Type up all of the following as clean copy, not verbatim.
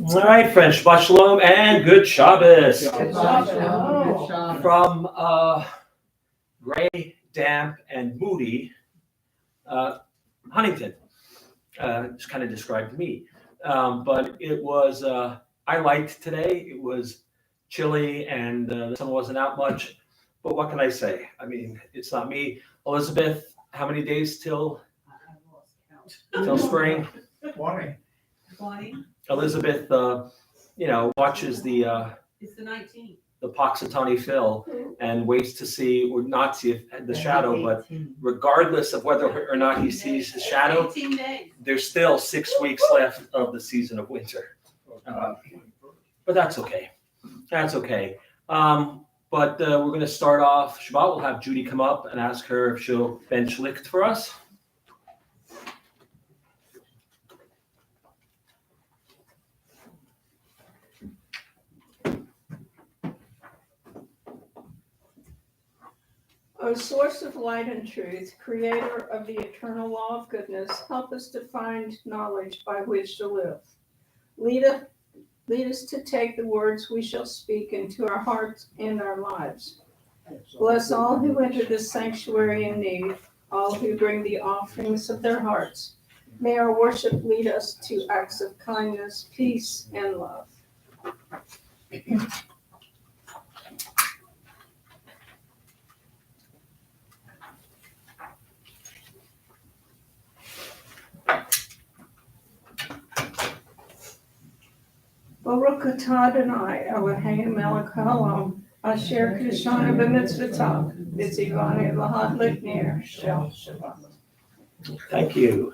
All right, friends, Shabbat Shalom and good Shabbos. Shalom. From gray, damp, and moody, Huntington. Just kind of described me. But it was, I liked today. It was chilly and the sun wasn't out much. But what can I say? I mean, it's not me. Elizabeth, how many days till spring? 20. Elizabeth, watches It's the 19th. the Poxitani Phil and waits to see or not see the shadow, but regardless of whether or not he sees the shadow, 18 days. there's still 6 weeks left of the season of winter. But that's okay. That's okay. But we're going to start off. Shabbat will have Judy come up and ask her if she'll bench schlicht for us. O source of light and truth, creator of the eternal law of goodness, help us to find knowledge by which to live. Lead us to take the words we shall speak into our hearts and our lives. Bless all who enter this sanctuary in need, all who bring the offerings of their hearts. May our worship lead us to acts of kindness, peace, and love. Baruch atah Adonai Eloheinu melech haolam, asher kishanu b'mitzvotav, v'tzivanu lahadlik ner shel Shabbat. Thank you.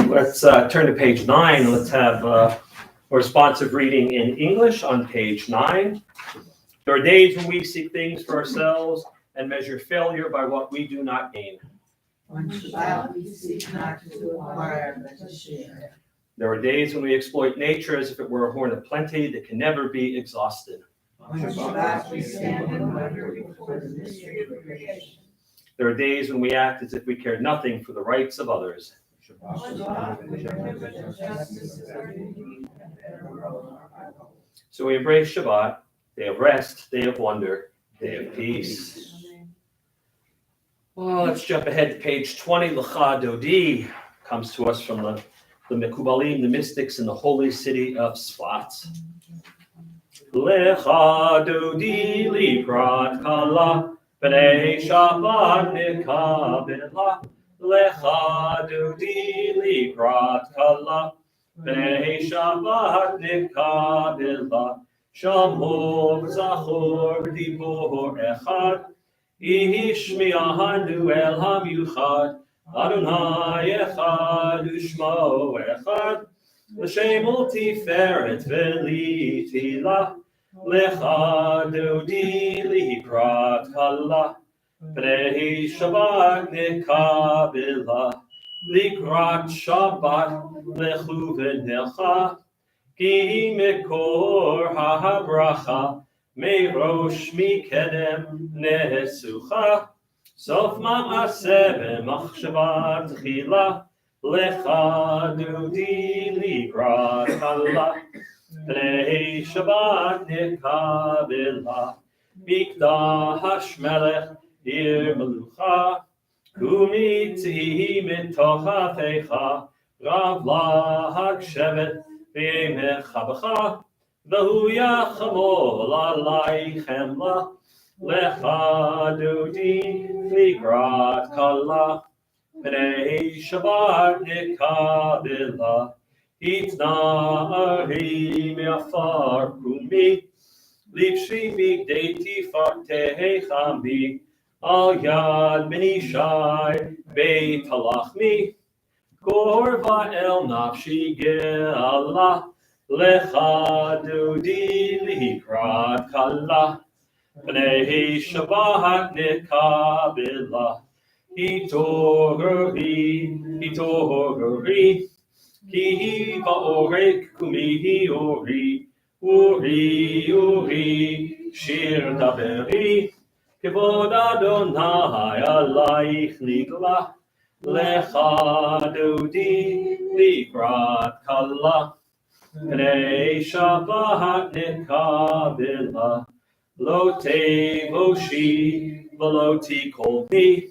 Let's turn to page 9. Let's have a responsive reading in English on page 9. There are days when we seek things for ourselves and measure failure by what we do not gain. On Shabbat we seek not to acquire but to share. There are days when we exploit nature as if it were a horn of plenty that can never be exhausted. On Shabbat we stand in wonder before the mystery of creation. There are days when we act as if we cared nothing for the rights of others. On Shabbat we remember that justice is our duty and better world our goal. So we embrace Shabbat, day of rest, day of wonder, day of peace. Well, let's jump ahead to page 20. Lecha Dodi comes to us from the Mekubalim, the mystics in the holy city of Sfat. Lecha Dodi likrat kala, b'nei Shabbat nikabela. Lecha Dodi likrat kala, b'nei Shabbat nikabela. Shamor zachor dibor echad, ishmi'ahanu el hamiuchad. Adonai echad u'shmo echad, l'shem u'tiferet v'litila, lecha dodi likrat kala, b'nei Shabbat nikabela, likrat Shabbat lechu v'necha, ki mekor ha'bracha, merosh mikedem nesucha. Sof ma'aseh b'machshava tchila, lecha dodi likrat kala, b'nei Shabbat nikabela, mikdash melech ir melucha, kumitzi mitoch afecha, rav lahak shevet v'yemecha b'cha, v'hu yachamol alaychem la, lecha dodi likrat kala, b'nei Shabbat nikabela, itna'ari me'afar kumi, livshi migdei tifartecha mi, al yad minishai beit halachmi, korva el nafshi ge'ala, lecha dodi likrat kala, b'nei Shabbat nikabela, hitorgeri, ki ba'orek kumihi uri, shir daberi, kevod Adonai alayich nigla, lecha dodi likrat kala, Pnei Shabbat Nikabila, Lo Tevoshi, Velo Tikolni,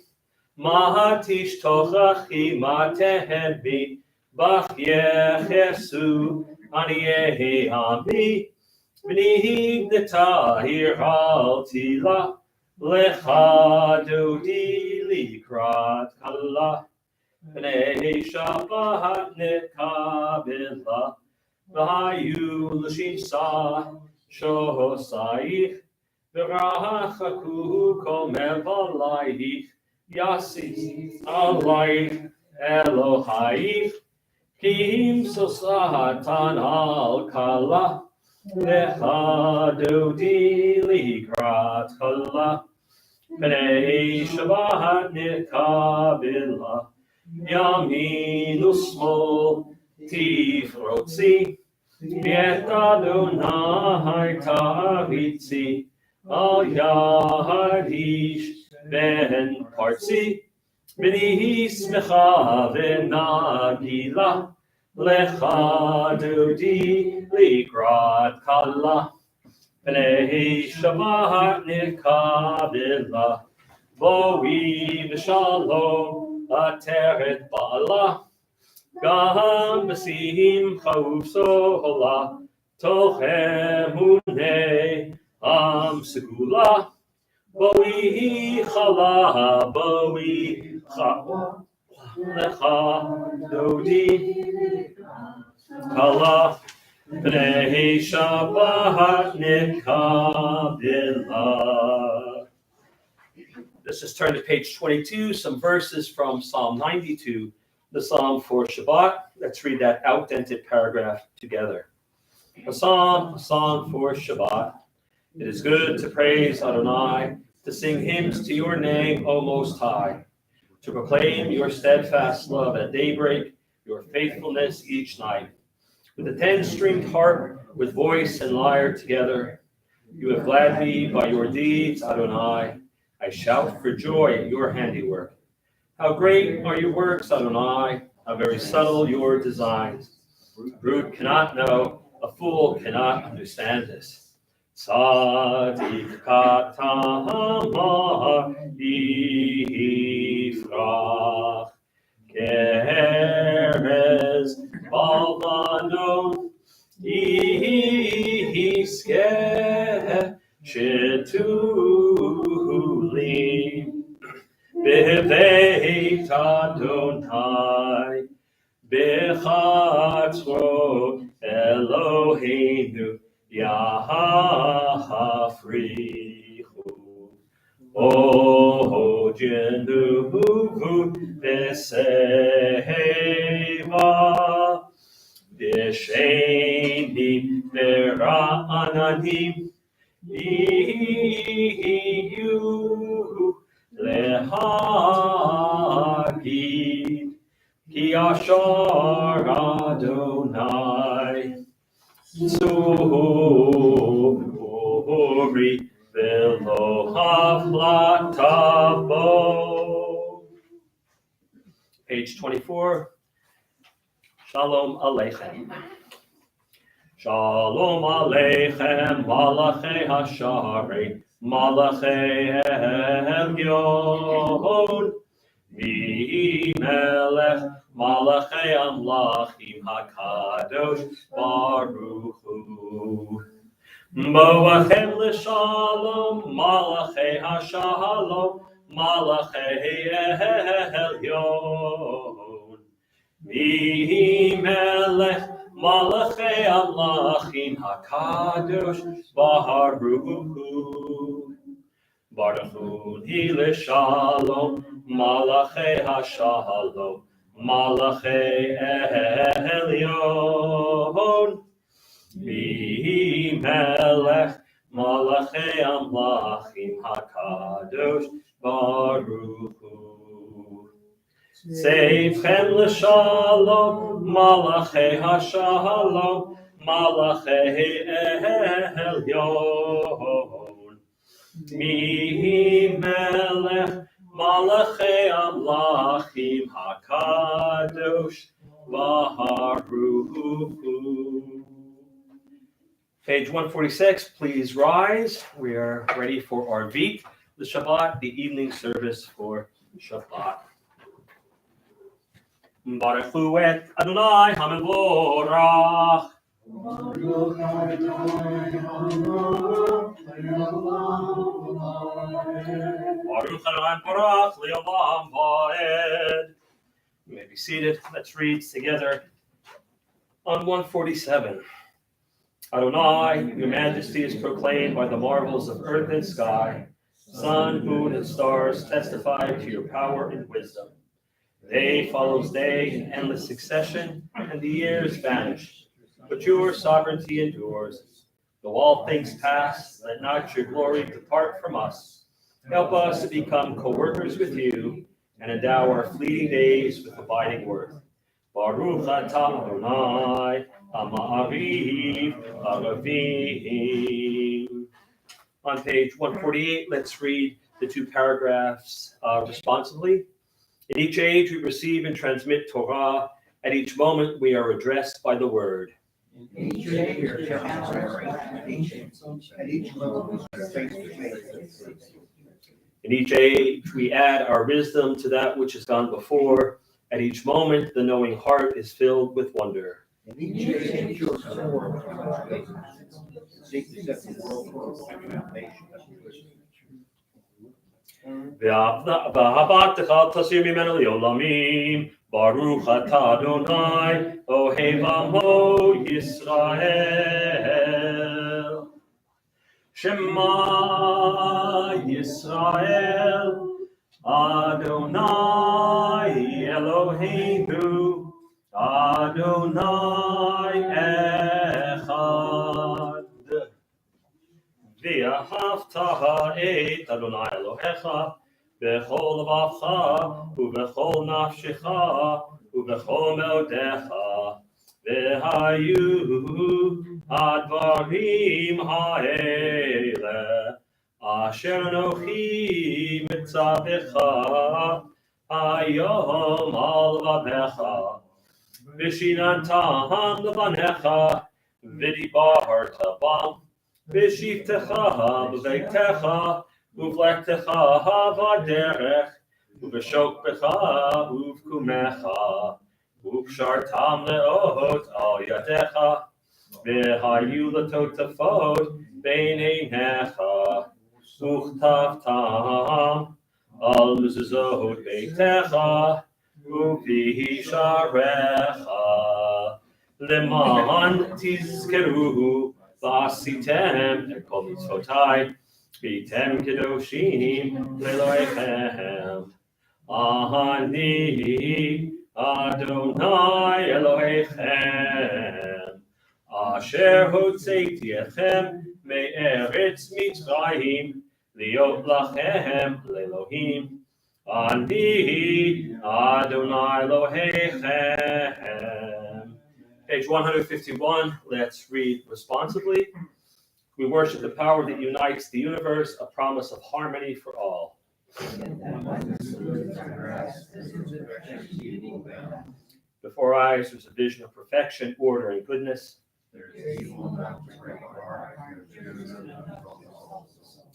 Mahatish Tochachi Matehemi, Bach Yechesu, Aniyehi Ami, B'ni Netahir Altila, Lecha Dodi Likrat Kala, Pnei Shabbat Nikabila, Vahayu L'Shisa Shohosaich, V'rachaku Kol Mevalayich, Yasis Alayich Elohayich, Kim Sosatan Al Kala, Lecha Dodi Likrat Kala, Pnei Shabbat Nikabila, Yamin Usmol Tifrotzi, Yet Adonai Taritzi, Al Yahadish Ben Partzi, B'ni Smecha V'Nagila, Lecha Dodi Likrat Kala, Pnei Shabbat Nikabila, Boi V'Shalom Ateret Ba'ala, Gam B'Sim Chauf Sohola, Toch Emunei Am Segula, Boi Chala, Boi Chala, Lecha Dodi Kala, Pnei Shabbat Nikabila. Let's just turn to page 22, some verses from Psalm 92, the Psalm for Shabbat. Let's read that outdented paragraph together. A song for Shabbat. It is good to praise Adonai, to sing hymns to your name, O Most High, to proclaim your steadfast love at daybreak, your faithfulness each night. With a 10-stringed harp, with voice and lyre together, you have gladdened me by your deeds, Adonai. I shout for joy at your handiwork. How great are your works, Adonai, how very subtle your designs. A brute cannot know, a fool cannot understand this. Tzadik katamar yifrach, kerez balvanon yiskeh, shetulim beveit Adonai, bechatzro Eloheinu Yahafrichu. O Jenuhu Beseva, B'Sheni Bera'ananim, Iyu Lehagid, Ki Ashar Adonai, Zuri Velo Haflatabo. Page 24. Shalom Aleichem. Shalom Aleichem, Malachei Hashari, Malachei Elyon, Melech, Malachei Amlachim HaKadosh Baruch Hu. Moachem L'Shalom, Malachei Hashalom, Malachei Elyon, Melech, Malachei Amlachim HaKadosh Baruch Hu. Baruch Hu L'Shalom, Malachei Hashalom, Malachei Elyon, Melech, Malachei Amlachim HaKadosh Baruch Hu. Seifchem L'Shalom, Malachei Hashalom, Malachei Elyon, Melech, Malachei Amlachim HaKadosh Baruch Hu. Page 146, please rise. We are ready for our Vit, the Shabbat, the evening service for Shabbat. Baruch Hu et Adonai HaMevorach. Baruch Adonai Barach Le'olam Va'ed. You may be seated. Let's read together on 147. Adonai, your majesty is proclaimed by the marvels of earth and sky. Sun, moon, and stars testify to your power and wisdom. Day follows day in endless succession, and the years vanish. But your sovereignty endures. Though all things pass, let not your glory depart from us. Help us to become co-workers with you, and endow our fleeting days with abiding worth. Baruch atah Adonai, Ha'ma'ariv Haravim. On page 148, let's read the two paragraphs responsively. In each age, we receive and transmit Torah. At each moment, we are addressed by the word. In each age, we are temporary. At each level, we are face to face. In each age, we add our wisdom to that which has gone before. At each moment, the knowing heart is filled with wonder. In each age, you are forward. Seek to set the world for a foundation. והבטך תסיר ממנו לעולמים, ברוך אתה אדוני, אוהב עמו ישראל. שמע ישראל, אדוני אלוהינו, אדוני אחד. ואהבת את אדוני אלוהיך בכל לבבך ובכל נפשך ובכל מאודיך. והיו הדברים האלה אשר אנוכי מצווך היום על לבביך, ושיננתם לבניך ודיברת בם בשבתך בביתך ובלכתך בדרך ובשוקבך ובקומך וקשרתם לאות על ידיך והיו לטוטפות בין עיניך וכתבתם על מזוזות ביתך ובשעריך למען תזכרו ועשיתם את כל מצוותיי, והייתם קדושים לאלוהיכם. אני אדוני אלוהיכם, אשר הוצאתי אתכם מארץ מצרים, להיות לכם לאלוהים. אני אדוני אלוהיכם. Page 151, let's read responsively. We worship the power that unites the universe, a promise of harmony for all. Before our eyes, there's a vision of perfection, order, and goodness.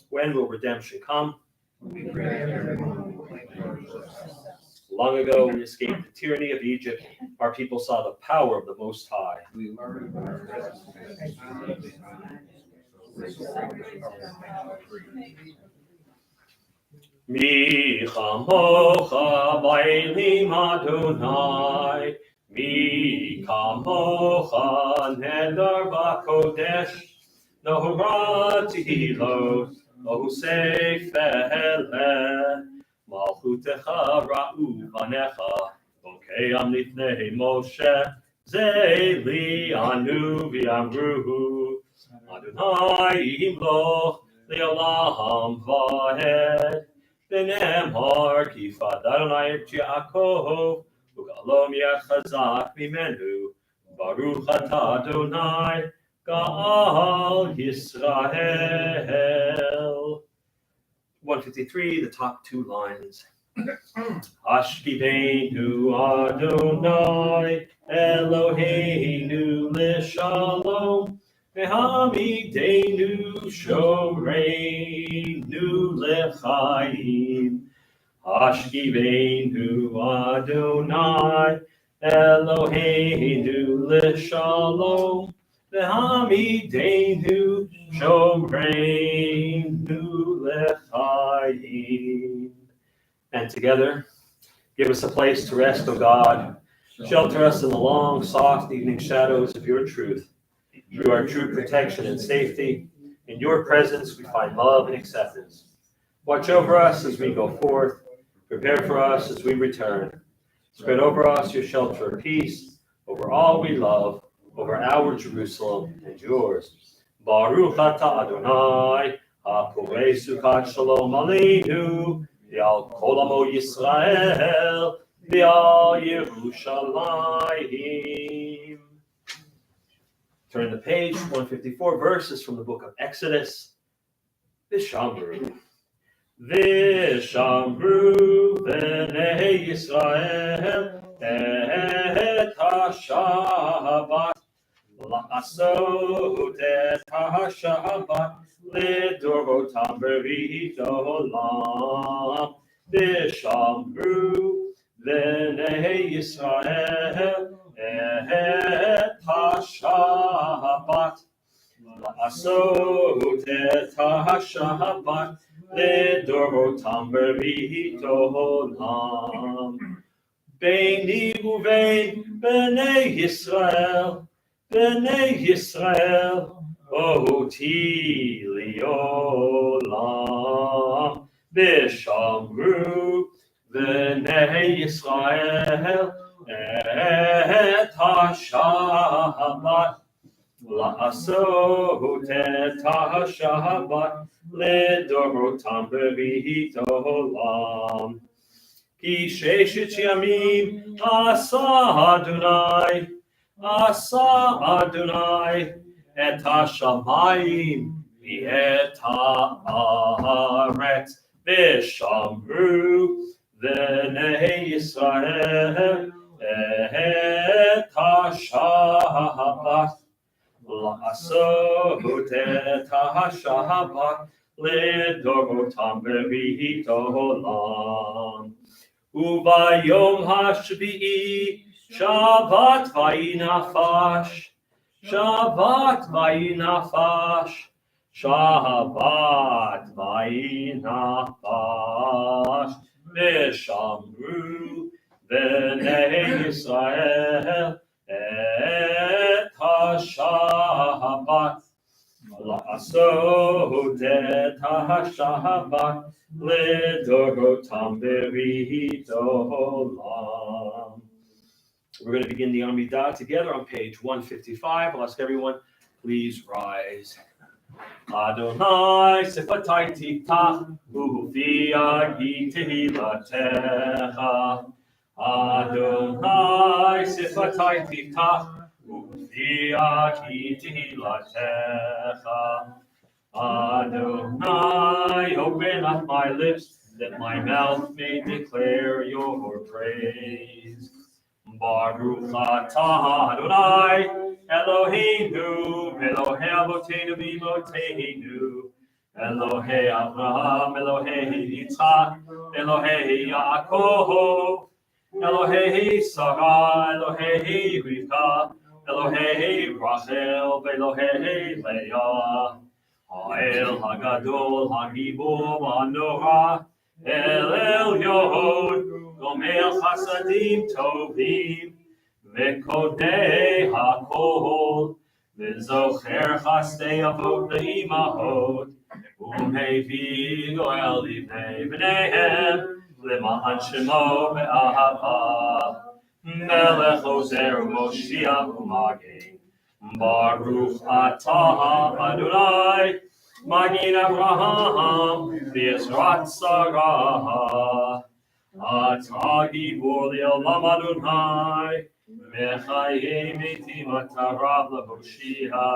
When will redemption come? Long ago, we escaped the tyranny of Egypt. Our people saw the power of the Most High. Mi chamocha ba'elim Adonai, mi kamocha neder b'kodesh, nohora tehilot, nohu sefer Malchutecha ra'u banecha, Bokeam lifnei Moshe, Zeli anu v'amruhu, Adonai imloch le'olam va'ed, V'nemar kifad Adonai et Yaakov, U'galom yad chazak mimenu, Baruch atah Adonai, Ga'al Yisrael. 153, the top two lines. Ashkivenu Adonai Eloheinu Lishalom Ve'hamidenu shoreinu lechaim. Hashkivenu Adonai Eloheinu l'shalom. Ve'hamidenu shoreinu lechaim. And together, give us a place to rest, O God. Shelter us in the long, soft evening shadows of your truth. You are true protection and safety. In your presence, we find love and acceptance. Watch over us as we go forth. Prepare for us as we return. Spread over us your shelter of peace, over all we love, over our Jerusalem and yours. Baruch atah Adonai, haporei sukat shalom aleinu, v'al kol amo Yisrael, v'al Yerushalayim. Turn the page, 154 verses from the book of Exodus. Vishamru. Vishamru b'nei Yisrael et ha-Shabbat la'asot et ha-Shabbat lidorotam berit olam. Vishamru b'nei Yisrael et ha-Shabbat la'asot et ha-Shabbat לדורותם ברית עולם. ביני ובין בני ישראל, אותי לעולם. ושמרו בני ישראל את השבת, לעשות את השבת לדורותם ברית עולם. כי ששת ימים עשה אדוני את השמיים ואת הארץ, ושמרו בני ישראל את השבת, לעשות את השבת לדורותם ברית עולם. וביום השביעי שבת וינפש, שבת וינפש, שבת וינפש. ושמרו בני ישראל את השבת, לעשות את השבת לדורותם ברית עולם. We're going to begin the Amidah together on page 155. I'll ask everyone, please rise. Adonai sifatai tiftach u'fiagi tehilatecha. Adonai sifatai tiftach u'fiagi tehilatecha. Adonai, open up my lips, that my mouth may declare your praise. Baruch atah Adonai, Eloheinu, Elohei Avotenu v'Imotenu, Elohei Avraham, Elohei Yitzchak, Elohei Yaakov, Elohei Sarah, Elohei Rivka, Elohei Rachel, Elohei Leah, Ha'el Hagadol, Hagibor, Hanorah, El Elyon, Gomel Chasadim Tovim, Mekodei HaKol, V'zocher Chasdei Avot Le'imahot, U'mevii Goel Livnei B'neihem, L'ma'an Shemo Be'ahava, Melech Ozer Moshiach U'Magen, Baruch atah Adonai, Magin Avraham, V'Yezrat Sarah. Atah gibor le'olam Adonai, Mechayei metim atarav lehoshia,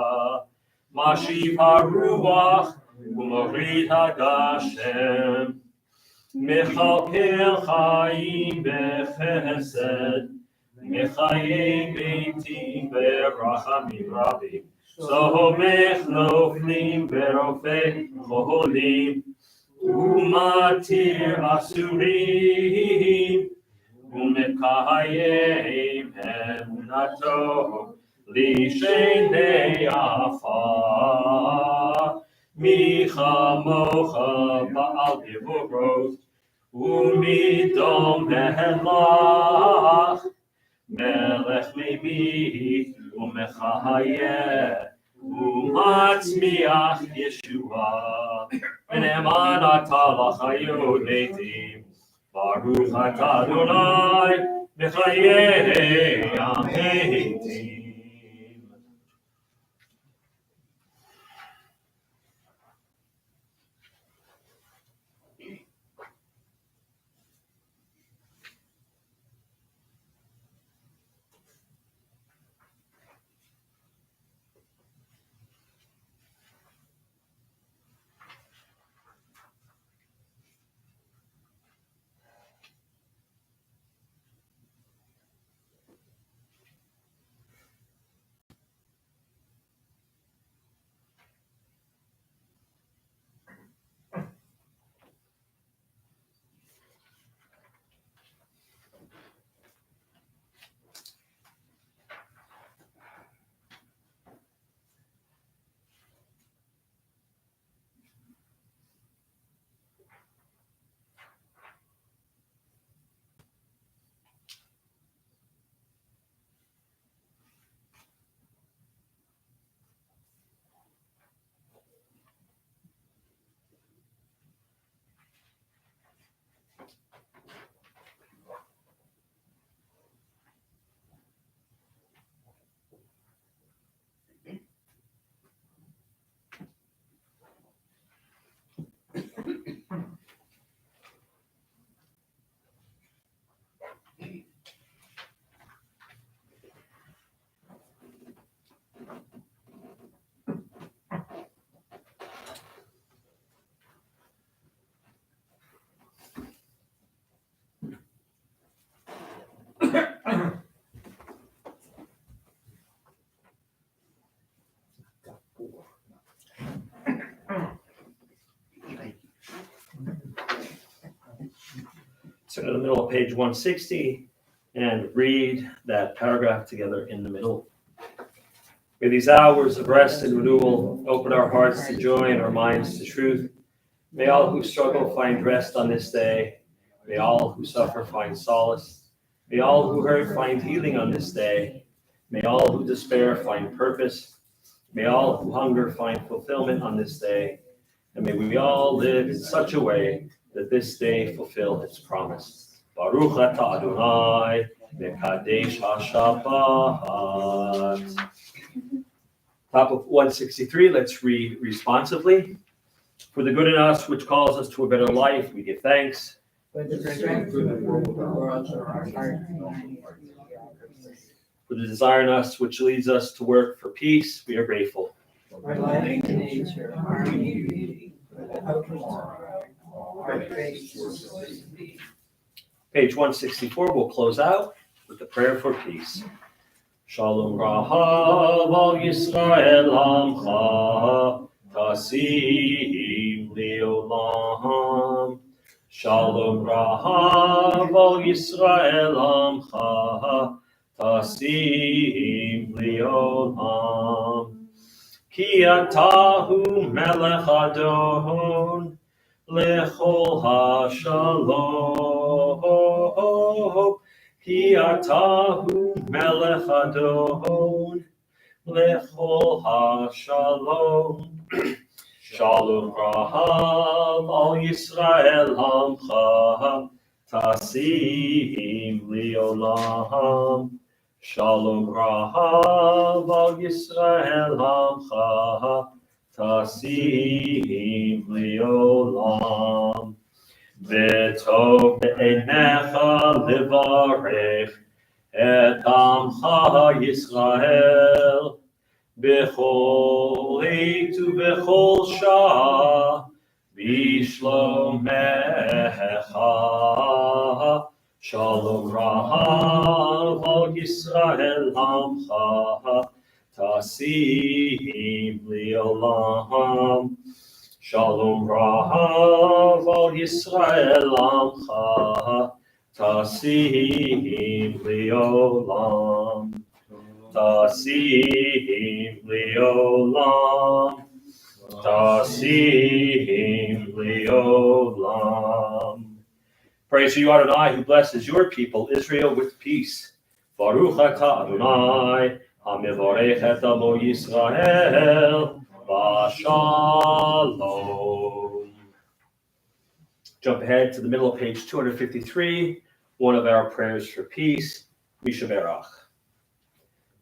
Mashiv haruach u'morid hagashem, Mechalkel chayim bechesed, Mechayei metim berachamim rabim, סומך נופלים ורופא חולים, ומתיר אסורים, ומקיים אמונתו לשני עפר. מי כמוך בעל דיבורות, ומדום מלך, מלך מימי ומחיה, ומצמיח ישועה. ונאמן אתה לחיות מתים, ברוך אתה אדוני בחיי המתים. So in the middle of page 160 and read that paragraph together in the middle. May these hours of rest and renewal open our hearts to joy and our minds to truth. May all who struggle find rest on this day. May all who suffer find solace. May all who hurt find healing on this day. May all who despair find purpose. May all who hunger find fulfillment on this day. And may we all live in such a way that this day fulfill its promise. Baruch atah Adonai, Mekadesh HaShabbat. Top of 163, let's read responsively. For the good in us, which calls us to a better life, we give thanks. For the strength of the world, our heart. For the desire in us, which leads us to work for peace, we are grateful. For life and nature, harmony and beauty, for the hope of tomorrow, our faith. Page 164, we'll close out with the prayer for peace. Shalom Rahav al Yisrael Amcha, Tasim Leolam. Shalom Rahav al Yisrael Amcha, Tasim Leolam. Ki atahu melech adon, lechol ha-shalom. Ki atahu melech adon, lechol ha-shalom. Shalom Rahav al Yisrael Amcha, Tasim Leolam. Shalom Rahav al Yisrael Amcha, Tasim Leolam. V'tov be'einecha levarech et Amcha Yisrael b'chol eit u'b'chol shah b'shlomecha. Shalom Rahav al Yisrael Amcha, Tasim Leolam. Shalom Rahav Al Yisrael Amcha. Tasim Leolam. Tasim Leolam. Tasim Leolam. Praise to you, Adonai, who blesses your people, Israel, with peace. Baruch atah Adonai, hamivorech et amo Yisrael, v'shalom. Jump ahead to the middle of page 253, one of our prayers for peace, Misha Berach.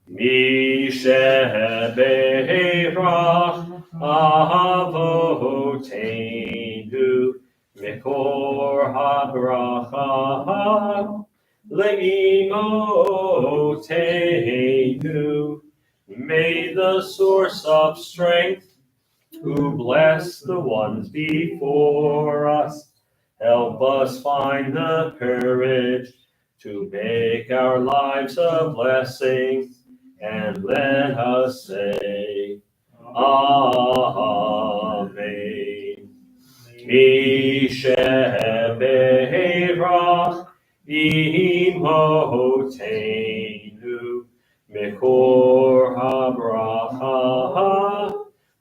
Misha Berach, Avoteinu, Mekor habracha le'imotenu. May the source of strength, who bless the ones before us, help us find the courage to make our lives a blessing, and let us say, Amen. Misha Berach Imotenu, Mekor habracha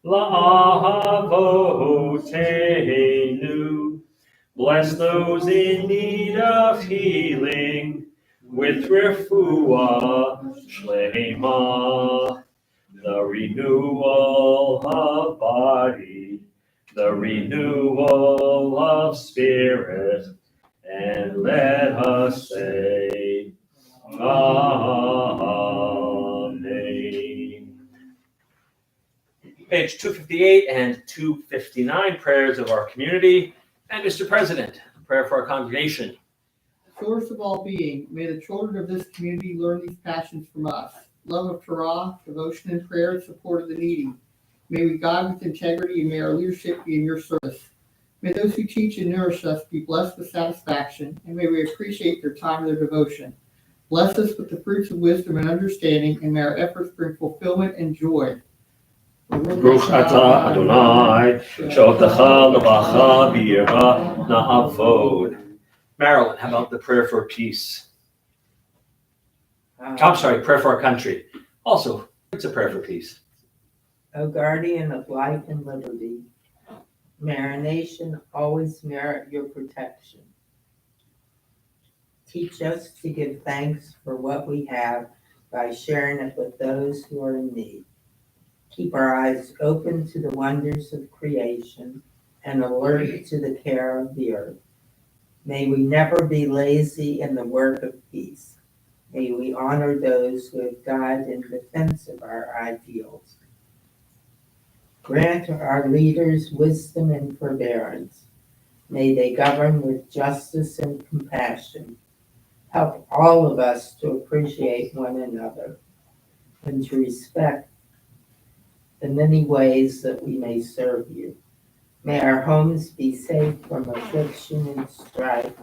la'avotenu. Bless those in need of healing with refuah shlema, the renewal of body, the renewal of spirit, and let us say, Amen. Page 258 and 259, prayers of our community. And Mr. President, prayer for our congregation. Source of all being, may the children of this community learn these passions from us. Love of Torah, devotion and prayer, support of the needy. May we guide with integrity, and may our leadership be in your service. May those who teach and nourish us be blessed with satisfaction, and may we appreciate their time and their devotion. Bless us with the fruits of wisdom and understanding, and may our efforts bring fulfillment and joy. Baruch atah Adonai, she'otecha levacha b'yirah na'avod. Marilyn, how about the prayer for peace? I'm sorry, prayer for our country. Also, it's a prayer for peace. O guardian of life and liberty, may our nation always merit your protection. Teach us to give thanks for what we have by sharing it with those who are in need. Keep our eyes open to the wonders of creation and alert to the care of the earth. May we never be lazy in the work of peace. May we honor those who have died in defense of our ideals. Grant our leaders wisdom and forbearance. May they govern with justice and compassion. Help all of us to appreciate one another and to respect the many ways that we may serve you. May our homes be safe from affliction and strife,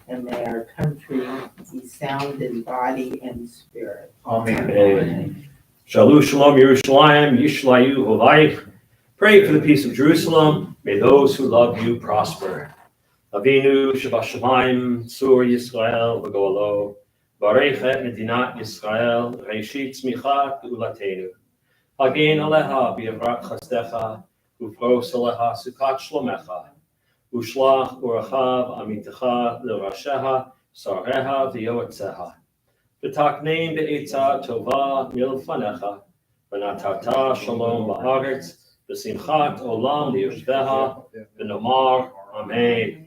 and may our country be sound in body and spirit. Amen. Shalom, shalom, Yerushalayim, Yishlayu Hovayich. Pray for the peace of Jerusalem. May those who love you prosper. Avinu Shabashamayim, Sur Yisrael, V'golo, Barech et Medinat Yisrael, Reishit Tzmichat Ulatenu. Hagen Aleha B'Yevrat Chastecha, Ufros Aleha Sukat Shlomecha, Ushlach Urachav Amitecha L'Rasheha, Sareha V'Yoetzeha. V'taknein Be'etza Tova Milfanecha, V'natata Shalom Ba'aretz, V'simchat Olam Liyoshveha, V'nomar Amen.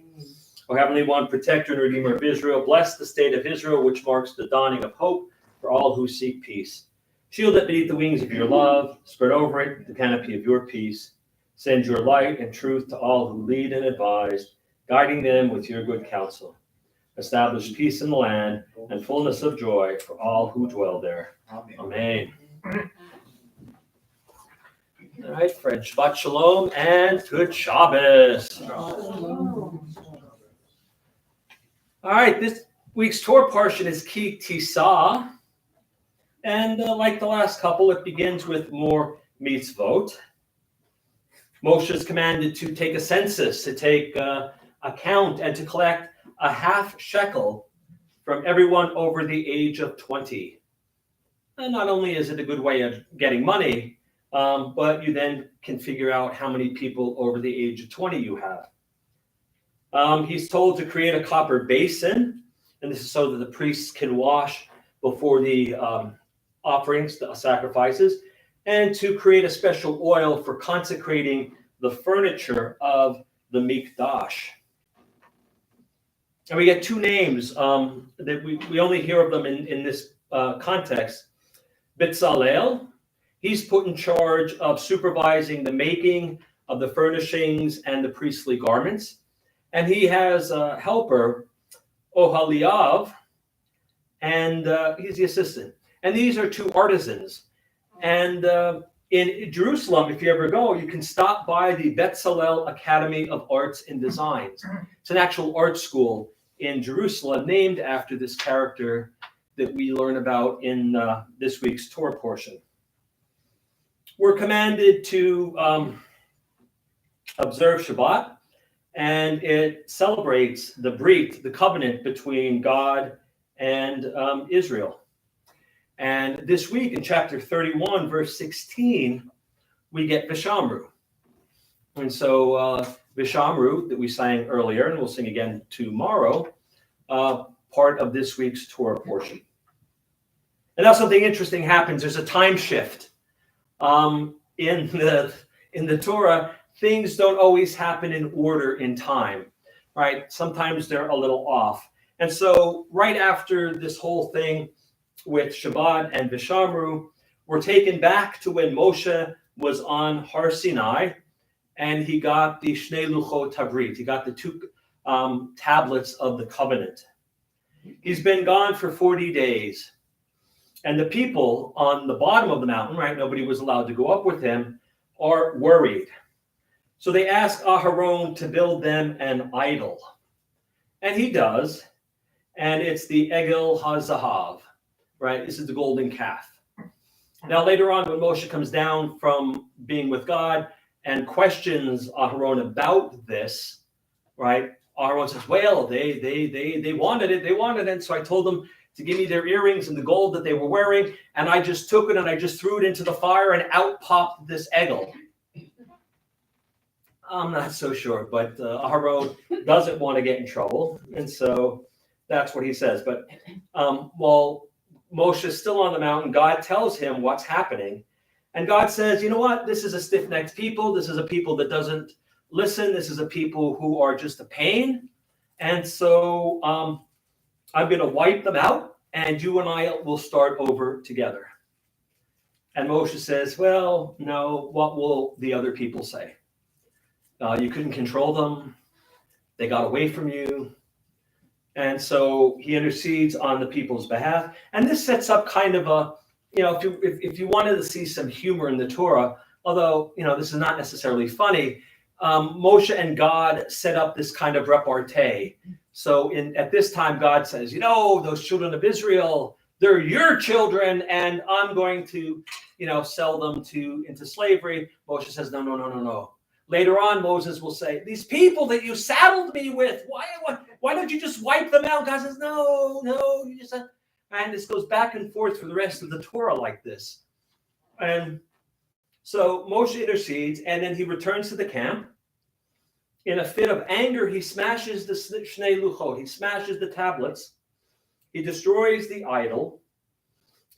O Heavenly One, Protector and Redeemer of Israel, bless the state of Israel, which marks the dawning of hope for all who seek peace. Shield it beneath the wings of your love, spread over it the canopy of your peace. Send your light and truth to all who lead and advise, guiding them with your good counsel. Establish peace in the land and fullness of joy for all who dwell there. Amen. All right, friend, Shabbat Shalom and good Shabbos. All right, this week's Torah portion is Ki Tisa. And like the last couple, it begins with more mitzvot. Moshe is commanded to take a census, to take account, and to collect a half shekel from everyone over the age of 20. And not only is it a good way of getting money, but you then can figure out how many people over the age of 20 you have. He's told to create a copper basin, and this is so that the priests can wash before the offerings, the sacrifices, and to create a special oil for consecrating the furniture of the Mikdash. And we get two names that we only hear of them in this context. Bezalel, he's put in charge of supervising the making of the furnishings and the priestly garments. And he has a helper, Oholiav, and he's the assistant. And these are two artisans. And in Jerusalem, if you ever go, you can stop by the Bezalel Academy of Arts and Designs. It's an actual art school in Jerusalem named after this character that we learn about in this week's Torah portion. We're commanded to observe Shabbat, and it celebrates the Brit, the covenant between God and Israel. And this week in chapter 31, verse 16, we get Vishamru. And so Vishamru, that we sang earlier, and we'll sing again tomorrow, part of this week's Torah portion. And now something interesting happens. There's a time shift. In the Torah, things don't always happen in order in time, right? Sometimes they're a little off. And so right after this whole thing with Shabbat and Vishamru, we're taken back to when Moshe was on Har Sinai, and he got the Shnei Luchot Tabrit. He got the two tablets of the covenant. He's been gone for 40 days. And the people on the bottom of the mountain, right, nobody was allowed to go up with him, are worried. So they ask Aharon to build them an idol. And he does. And it's the Egel HaZahav, right? This is the golden calf. Now, later on, when Moshe comes down from being with God and questions Aharon about this, right? Aharon says, well, they wanted it. They wanted it. So I told them to give me their earrings and the gold that they were wearing. And I just took it and I just threw it into the fire, and out popped this egel. I'm not so sure, but Aharon doesn't want to get in trouble. And so that's what he says. But while Moshe is still on the mountain, God tells him what's happening. And God says, you know what? This is a stiff-necked people. This is a people that doesn't listen. This is a people who are just a pain. And so I'm going to wipe them out, and you and I will start over together. And Moshe says, well, no, what will the other people say? You couldn't control them. They got away from you. And so he intercedes on the people's behalf. And this sets up kind of a, if you wanted to see some humor in the Torah, although, this is not necessarily funny, Moshe and God set up this kind of repartee. So at this time, God says, those children of Israel, they're your children, and I'm going to, sell them into slavery. Moshe says, no. Later on, Moses will say, these people that you saddled me with, why don't you just wipe them out? God says, no, you just. And this goes back and forth for the rest of the Torah like this. And so Moshe intercedes, and then he returns to the camp. In a fit of anger, he smashes the Shnei Luchot. He smashes the tablets. He destroys the idol,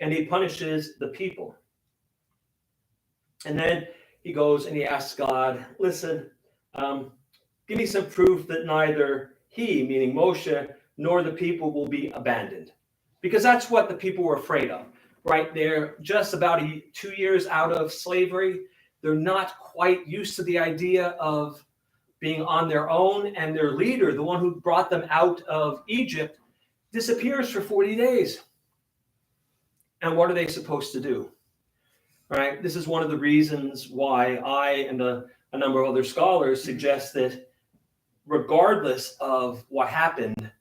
and he punishes the people. And then he goes and he asks God, listen, give me some proof that neither he, meaning Moshe, nor the people will be abandoned. Because that's what the people were afraid of, right? They're just about 2 years out of slavery. They're not quite used to the idea of being on their own, and their leader, the one who brought them out of Egypt, disappears for 40 days. And what are they supposed to do? Right? This is one of the reasons why I and a number of other scholars suggest that regardless of what happened,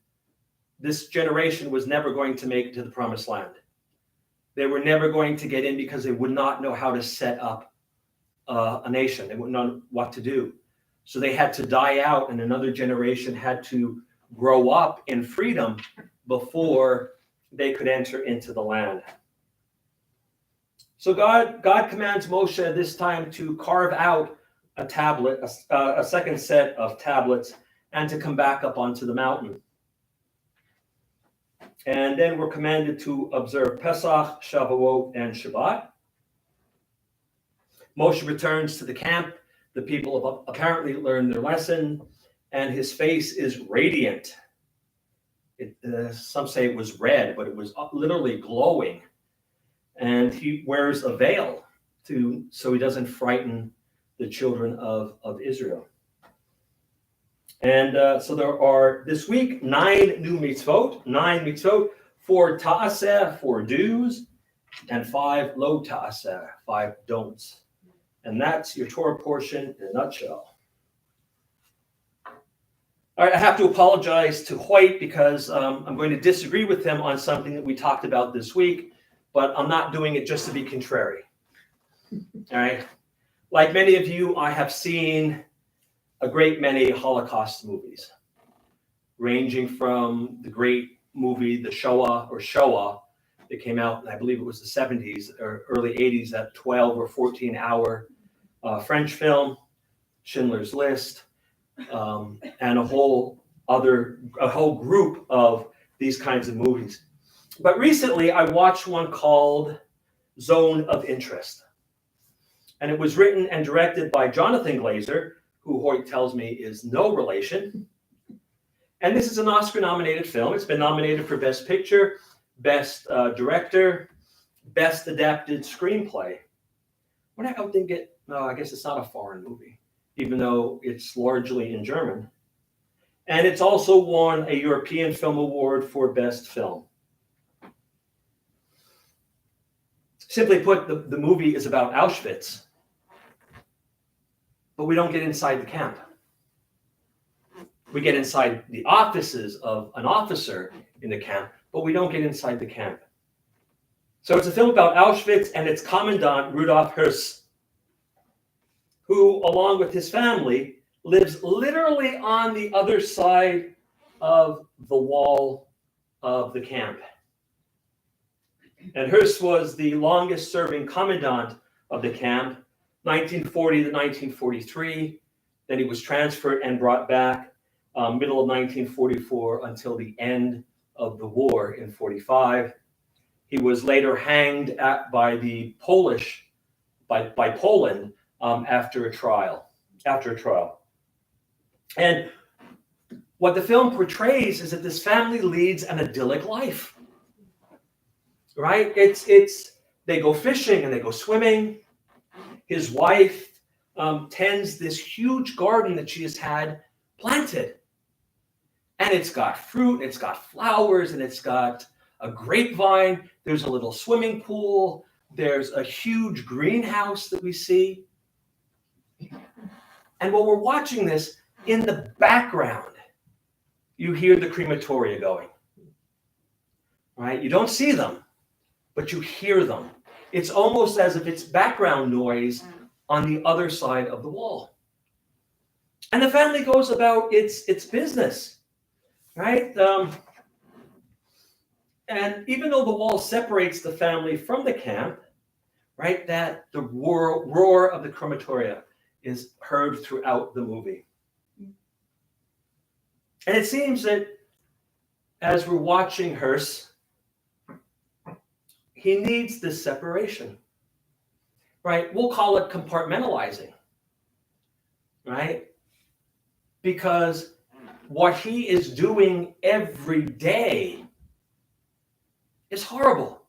this generation was never going to make it to the promised land. They were never going to get in because they would not know how to set up a nation. They wouldn't know what to do. So they had to die out, and another generation had to grow up in freedom before they could enter into the land. So God commands Moshe this time to carve out a tablet, a second set of tablets, and to come back up onto the mountain. And then we're commanded to observe Pesach, Shavuot, and Shabbat. Moshe returns to the camp. The people have apparently learned their lesson, and his face is radiant. Some say it was red, but it was literally glowing. And he wears a veil so he doesn't frighten the children of Israel. And so there are this week 9 new mitzvot, 4 ta'aseh, 4 do's, and 5 lo ta'aseh, 5 don'ts. And that's your Torah portion in a nutshell. All right, I have to apologize to Hoyt because I'm going to disagree with him on something that we talked about this week, but I'm not doing it just to be contrary. All right. Like many of you, I have seen a great many Holocaust movies, ranging from the great movie, the Shoah, that came out, I believe it was the 70s or early 80s, that 12 or 14-hour French film, Schindler's List, and a whole group of these kinds of movies. But recently, I watched one called Zone of Interest. And it was written and directed by Jonathan Glazer, who Hoyt tells me is no relation. And this is an Oscar-nominated film. It's been nominated for Best Picture, Best Director, Best Adapted Screenplay. What I didn't get, no, I guess it's not a foreign movie, even though it's largely in German. And it's also won a European Film Award for Best Film. Simply put, the movie is about Auschwitz, but we don't get inside the camp. We get inside the offices of an officer in the camp, but we don't get inside the camp. So it's a film about Auschwitz and its commandant, Rudolf Höss, who, along with his family, lives literally on the other side of the wall of the camp. And Höss was the longest serving commandant of the camp, 1940 to 1943. Then he was transferred and brought back middle of 1944 until the end of the war in 45. He was later hanged by Poland after a trial. And what the film portrays is that this family leads an idyllic life. Right? They go fishing and they go swimming. His wife tends this huge garden that she has had planted. And it's got fruit, it's got flowers, and it's got a grapevine. There's a little swimming pool. There's a huge greenhouse that we see. And while we're watching this, in the background, you hear the crematoria going. Right? You don't see them, but you hear them. It's almost as if it's background noise on the other side of the wall. And the family goes about its business, right? And even though the wall separates the family from the camp, right, that the roar of the crematoria is heard throughout the movie. And it seems that as we're watching Höss, he needs this separation, right? We'll call it compartmentalizing, right? Because what he is doing every day is horrible.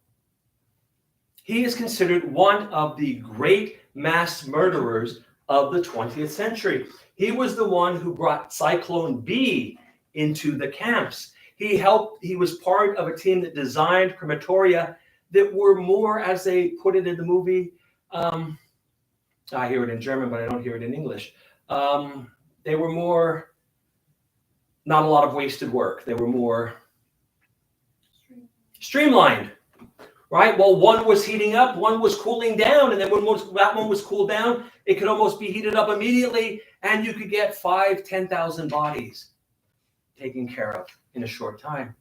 He is considered one of the great mass murderers of the 20th century. He was the one who brought Cyclone B into the camps. He was part of a team that designed crematoria that were more, as they put it in the movie, I hear it in German, but I don't hear it in English. They were more, not a lot of wasted work. They were more streamlined, right? Well, one was heating up, one was cooling down, and then when that one was cooled down, it could almost be heated up immediately, and you could get 10,000 bodies taken care of in a short time.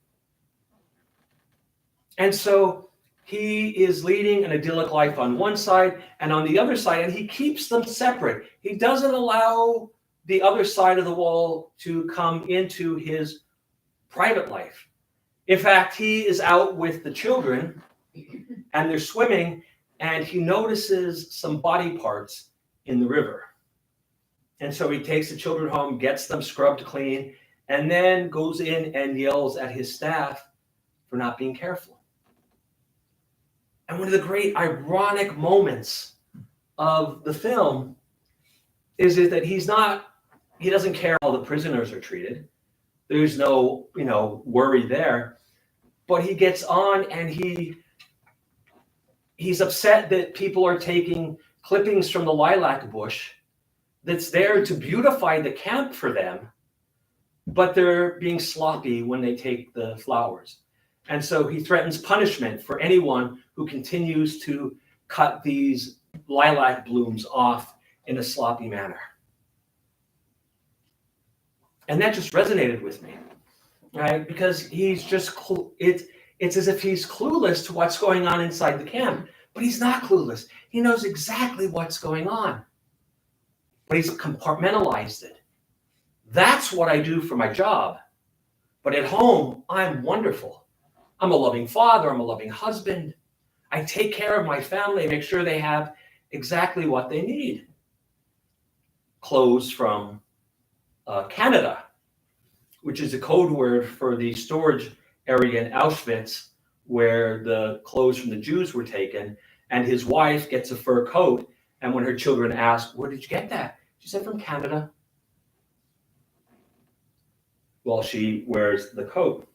And so he is leading an idyllic life on one side and on the other side, and he keeps them separate. He doesn't allow the other side of the wall to come into his private life. In fact, he is out with the children and they're swimming, and he notices some body parts in the river. And so he takes the children home, gets them scrubbed clean, and then goes in and yells at his staff for not being careful. And one of the great ironic moments of the film is that he doesn't care how the prisoners are treated. There's no, worry there. But he gets on and he's upset that people are taking clippings from the lilac bush that's there to beautify the camp for them, but they're being sloppy when they take the flowers. And so he threatens punishment for anyone who continues to cut these lilac blooms off in a sloppy manner. And that just resonated with me, right? Because he's just, it's as if he's clueless to what's going on inside the camp, but he's not clueless. He knows exactly what's going on, but he's compartmentalized it. That's what I do for my job. But at home, I'm wonderful. I'm a loving father. I'm a loving husband. I take care of my family, make sure they have exactly what they need. Clothes from Canada, which is a code word for the storage area in Auschwitz where the clothes from the Jews were taken, and his wife gets a fur coat, and when her children ask, "Where did you get that?" She said, "From Canada." Well, she wears the coat.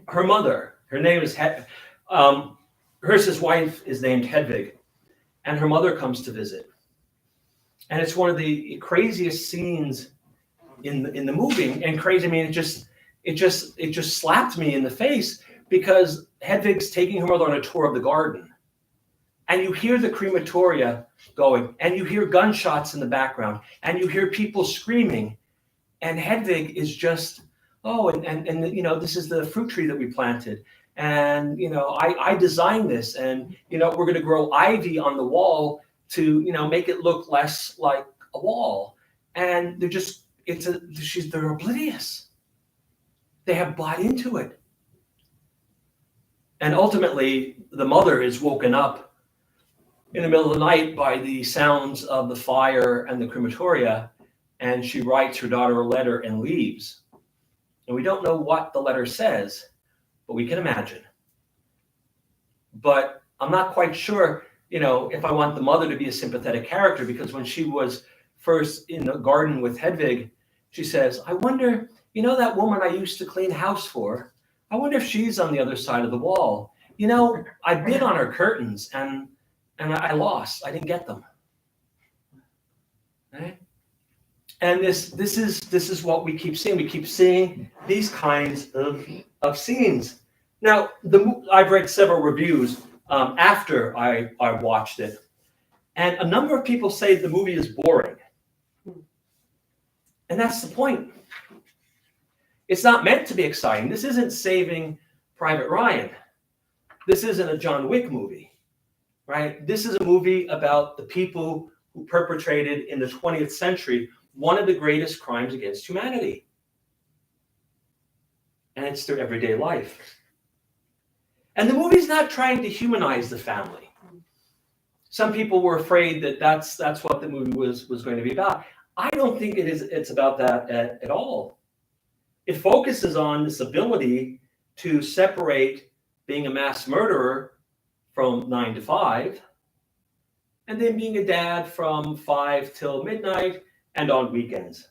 Her mother, her name is his wife is named Hedwig, and her mother comes to visit. And it's one of the craziest scenes in the movie. And crazy, I mean, it just slapped me in the face because Hedwig's taking her mother on a tour of the garden. And you hear the crematoria going, and you hear gunshots in the background, and you hear people screaming. And Hedwig is just, this is the fruit tree that we planted. And, I designed this, and, we're going to grow ivy on the wall to, make it look less like a wall. And they're oblivious. They have bought into it. And ultimately, the mother is woken up in the middle of the night by the sounds of the fire and the crematoria, and she writes her daughter a letter and leaves. And we don't know what the letter says, but we can imagine. But I'm not quite sure, if I want the mother to be a sympathetic character, because when she was first in the garden with Hedwig, she says, "I wonder, that woman I used to clean house for, I wonder if she's on the other side of the wall. I bid on her curtains and I lost. I didn't get them." Right? And this is what we keep seeing. We keep seeing these kinds of scenes. Now, I've read several reviews after I watched it, and a number of people say the movie is boring. And that's the point. It's not meant to be exciting. This isn't Saving Private Ryan. This isn't a John Wick movie, right? This is a movie about the people who perpetrated in the 20th century one of the greatest crimes against humanity. And it's their everyday life. And the movie's not trying to humanize the family. Some people were afraid that that's what the movie was going to be about. I don't think it's about that at all. It focuses on this ability to separate being a mass murderer from 9 to 5, and then being a dad from 5 till midnight and on weekends.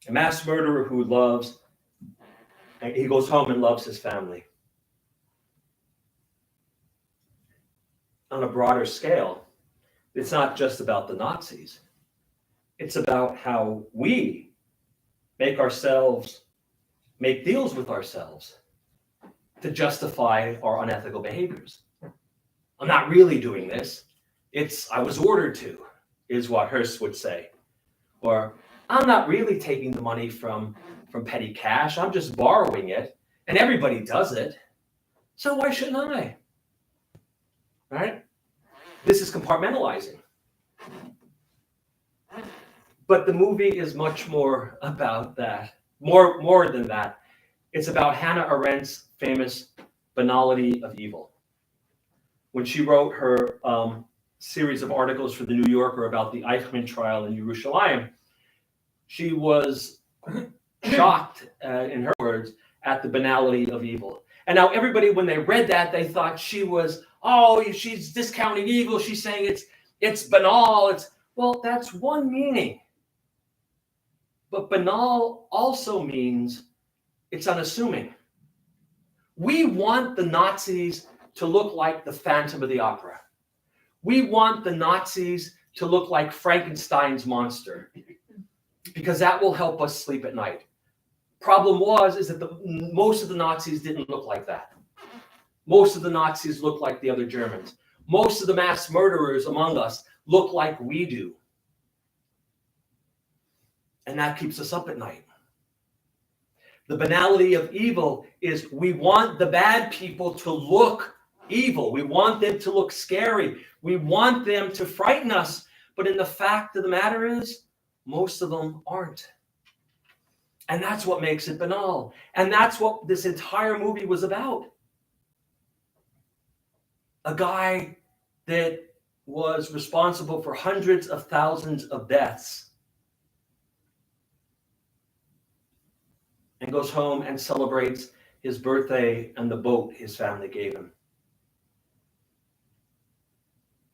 A mass murderer who he goes home and loves his family. On a broader scale, it's not just about the Nazis. It's about how we make deals with ourselves to justify our unethical behaviors. I'm not really doing this. I was ordered to, is what Hearst would say. Or I'm not really taking the money from petty cash. I'm just borrowing it, and everybody does it. So why shouldn't I? Right? This is compartmentalizing. But the movie is much more about that. More than that. It's about Hannah Arendt's famous banality of evil. When she wrote her series of articles for the New Yorker about the Eichmann trial in Jerusalem, she was shocked, in her words, at the banality of evil. And now everybody, when they read that, they thought she's discounting evil. She's saying it's banal. Well, that's one meaning. But banal also means it's unassuming. We want the Nazis to look like the Phantom of the Opera. We want the Nazis to look like Frankenstein's monster, because that will help us sleep at night. Problem is that most of the Nazis didn't look like that. Most of the Nazis look like the other Germans. Most of the mass murderers among us look like we do. And that keeps us up at night. The banality of evil is we want the bad people to look evil. We want them to look scary. We want them to frighten us. But in the fact of the matter is, most of them aren't. And that's what makes it banal. And that's what this entire movie was about. A guy that was responsible for hundreds of thousands of deaths and goes home and celebrates his birthday and the boat his family gave him.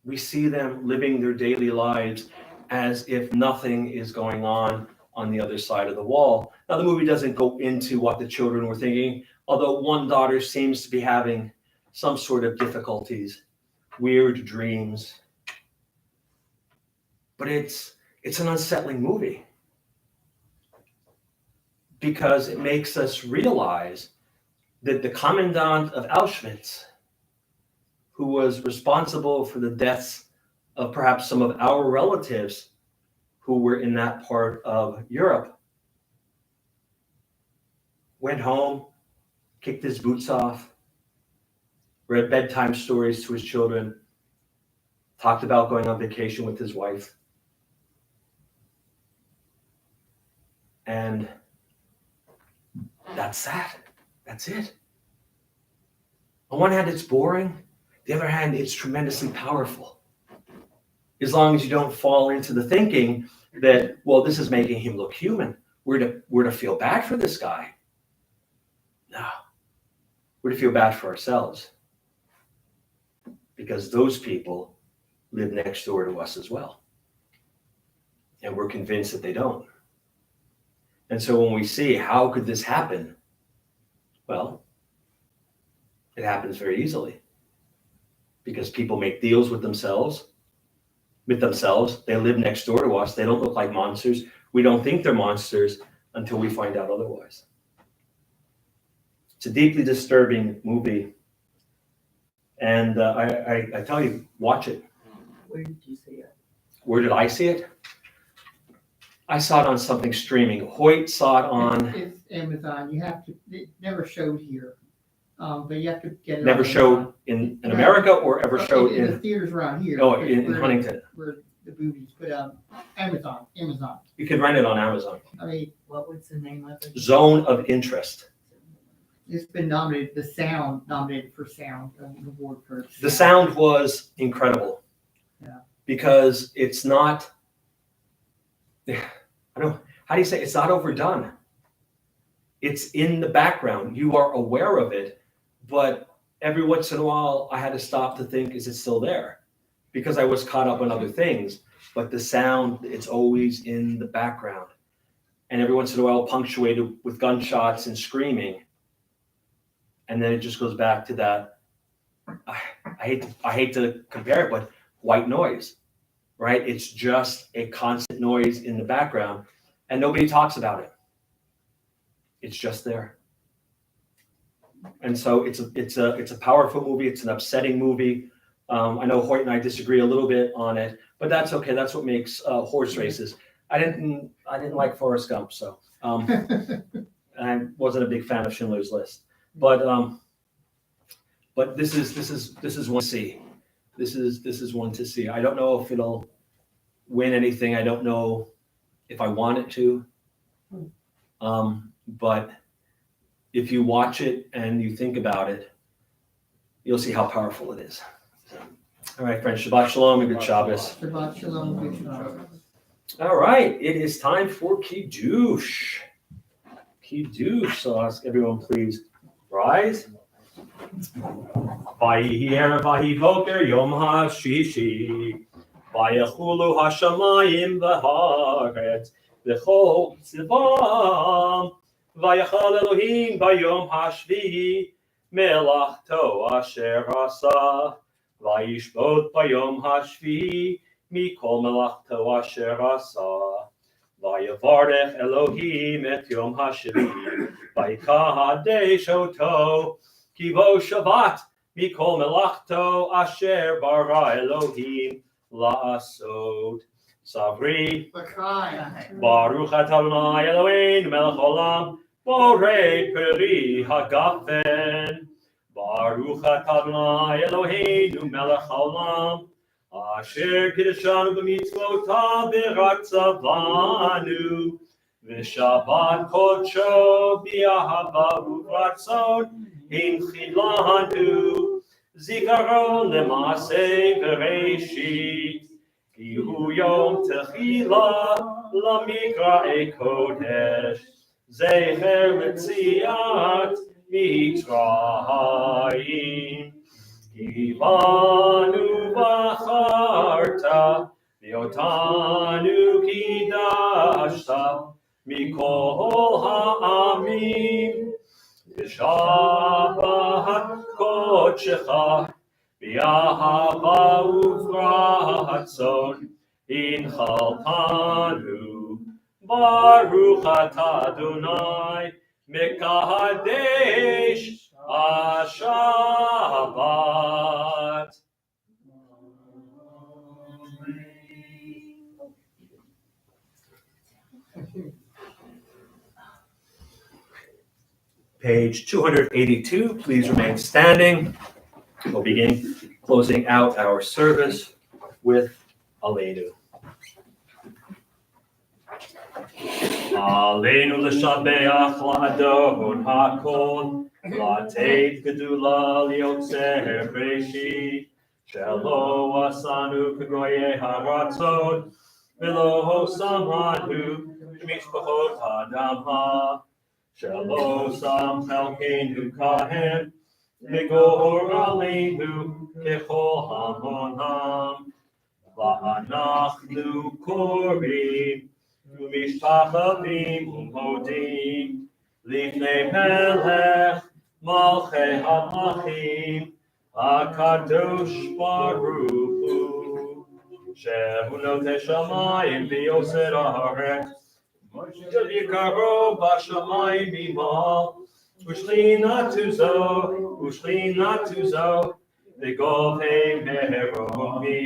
We see them living their daily lives as if nothing is going on the other side of the wall. Now, the movie doesn't go into what the children were thinking, although one daughter seems to be having some sort of difficulties, weird dreams. But it's an unsettling movie, because it makes us realize that the commandant of Auschwitz, who was responsible for the deaths of perhaps some of our relatives who were in that part of Europe, went home, kicked his boots off, read bedtime stories to his children, talked about going on vacation with his wife. And that's that. That's it. On one hand, it's boring. The other hand, it's tremendously powerful. As long as you don't fall into the thinking that, well, this is making him look human. We're to feel bad for this guy. No. We're to feel bad for ourselves, because those people live next door to us as well. And we're convinced that they don't. And so when we see how could this happen, well, it happens very easily, because people make deals with themselves. They live next door to us. They don't look like monsters. We don't think they're monsters until we find out otherwise. It's a deeply disturbing movie. And I tell you, watch it. Where did you see it? Where did I see it? I saw it on something streaming. Hoyt saw it on. It's Amazon. It never showed here. But you have to get it. Never showed in America, or ever showed in the in theaters around here. oh in Huntington. Where the movies, but Amazon. You can rent it on Amazon. I mean, What was the name of it? Zone of Interest. it's been nominated. The Sound nominated for Sound, an award for. The sound was incredible. Yeah. Because it's not. How do you say, it's not overdone. It's in the background. You are aware of it, but every once in a while I had to stop to think, is it still there? Because I was caught up on other things. But the sound, it's always in the background. And every once in a while punctuated with gunshots and screaming. And then it just goes back to that, I hate to compare it, but white noise, right? It's just a constant noise in the background, and nobody talks about it. It's just there. And so it's a powerful movie. It's an upsetting movie. I know Hoyt and I disagree a little bit on it, but that's okay. That's what makes horse races. I didn't like Forrest Gump, so I wasn't a big fan of Schindler's List. But this is one to see. This is one to see. I don't know if it'll win anything. I don't know if I want it to. But if you watch it and you think about it, you'll see how powerful it is. All right, friends, Shabbat Shalom and good Shabbos. Shabbat Shalom, good Shabbos. All right, it is time for Kiddush. Kiddush. So I'll ask everyone, please rise. Vayihi erev vayihi boker yom hashishi. Vayachulu hashamayim v'haaretz v'chol tzivam. Vayachal Elohim bayom hashvihi melachto asher asa. Vayishbot bayom hashvihi mikol melachto asher asa. Vayavarech Elohim et yom hashvihi. Vayikahadesh oto. Kivo Shabbat mikol melachto asher bara Elohim la'asot. Savri. Baruch atah Adonai Eloheinu melech olam borei peri hagafen. Baruch atah Adonai Eloheinu melech olam asher kiddushanu b'mitzvotav v'ratzavanu v'shabbat kodsho b'ahava u'ratzon Hinchilanu zikaron lemasei bereshit ki hu yom techila lamikra kodesh zecher letziat mitzrayim ki banu bacharta v'otanu kidashta mikol ha'amim Shabbat kodshecha b'ahava uvratzon inchaltanu baruch atah Adonai mekadesh Shabbat. Page 282, please remain standing. We'll begin closing out our service with Aleinu. Aleinu l'shabeach la'adon ha'kol la'teit gedula liotzer breshit shelo asanu k'goyei haratzon v'lo samanu mishpachot ha'adam ha Shelo sam chelkeinu kahen, megor aleinu kechol hamonam, va'anachnu korim, u'mishtachavim u'modim, lifnei melech malchei hamachim, hakadosh baruch hu, shehu notei shamayim v'yoser haaretz, Yikaro b'shamayim bimal, u'shlina tuzo, v'gov hei meromi,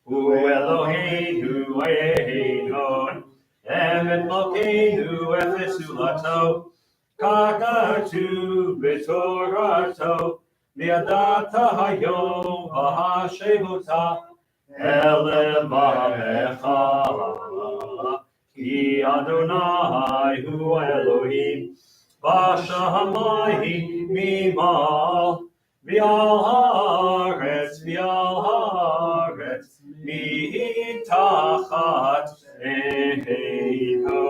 u'Eloheinu einon, emet malkeinu efesulato, kakatu b'torato, v'yadata hayom v'hashevota, elevamecha. Ki Adonai hu Elohim, b'shamayim mimal, v'al haaretz mitachat eino.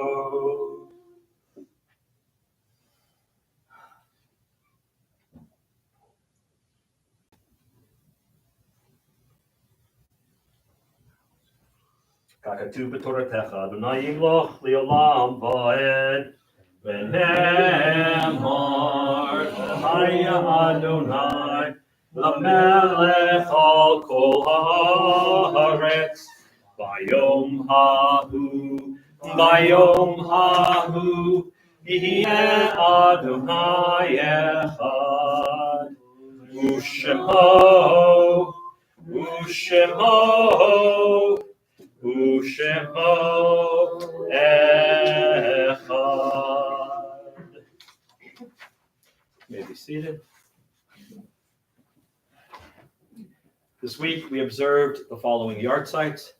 Kakatu b'toratecha, Adonai yimloch li'olam va'ed, v'nehemar, v'haya Adonai, l'melech al kol haaretz, v'yom hahu, Yeh Adonai Echad. Ushemo, Ushemo, Ushemo Echad. You may be seated. This week we observed the following yard sites: